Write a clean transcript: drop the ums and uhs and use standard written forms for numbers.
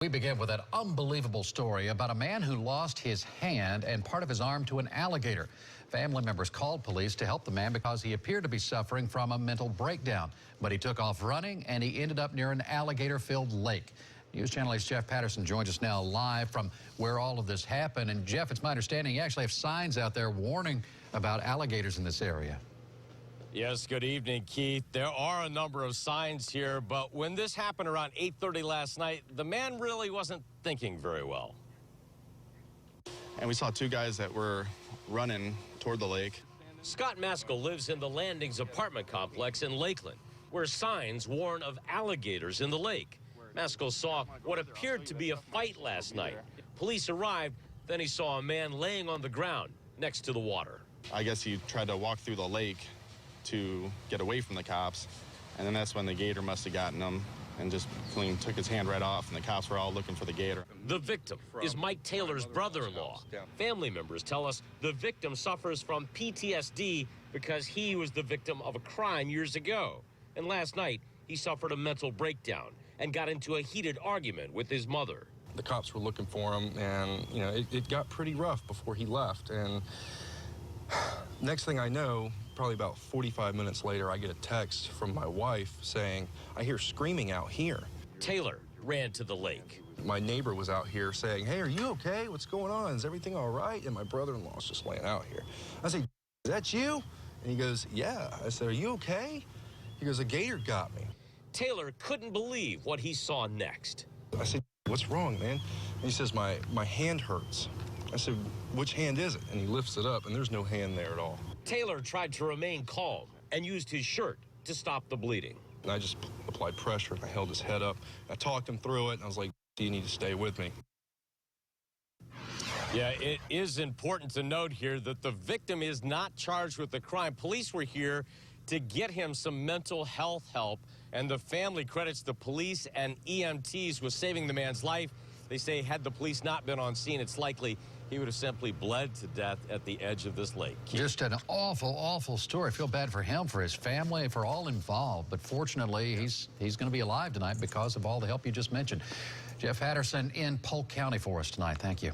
We begin with an unbelievable story about a man who lost his hand and part of his arm to an alligator. Family members called police to help the man because he appeared to be suffering from a mental breakdown. But he took off running and he ended up near an alligator-filled lake. News Channel 8's Jeff Patterson joins us now live from where all of this happened. And Jeff, it's my understanding you actually have signs out there warning about alligators in this area. Yes, good evening, Keith. There are a number of signs here, but when this happened around 8:30 last night, the man really wasn't thinking very well. And we saw two guys that were running toward the lake. Scott Maskell lives in the Landings apartment complex in Lakeland, where signs warn of alligators in the lake. Maskell saw what appeared to be a fight last night. Police arrived, then he saw a man laying on the ground next to the water. I guess he tried to walk through the lake to get away from the cops, and then that's when the gator must have gotten him and just clean took his hand right off, and the cops were all looking for the gator. The victim is Mike Taylor's brother-in-law. Family members tell us the victim suffers from PTSD because he was the victim of a crime years ago. And last night, he suffered a mental breakdown and got into a heated argument with his mother. The cops were looking for him, and it got pretty rough before he left. And next thing I know, probably about 45 minutes later, I get a text from my wife saying, "I hear screaming out here." Taylor ran to the lake. My neighbor was out here saying, "Hey, are you okay? What's going on? Is everything all right?" And my brother-in-law's just laying out here. I said, "Is that you?" And he goes, "Yeah." I said, "Are you okay?" He goes, "A gator got me." Taylor couldn't believe what he saw next. I said, "What's wrong, man?" And he says, my hand hurts. I said, "Which hand is it?" And he lifts it up, and there's no hand there at all. Taylor tried to remain calm and used his shirt to stop the bleeding. And I just applied pressure, and I held his head up. I talked him through it, and I was like, "Do you need to stay with me?" Yeah, it is important to note here that the victim is not charged with the crime. Police were here to get him some mental health help, and the family credits the police and EMTs with saving the man's life. They say had the police not been on scene, it's likely he would have simply bled to death at the edge of this lake. Just an awful, awful story. I feel bad for him, for his family, for all involved. But fortunately, he's going to be alive tonight because of all the help you just mentioned. Jeff Patterson in Polk County for us tonight. Thank you.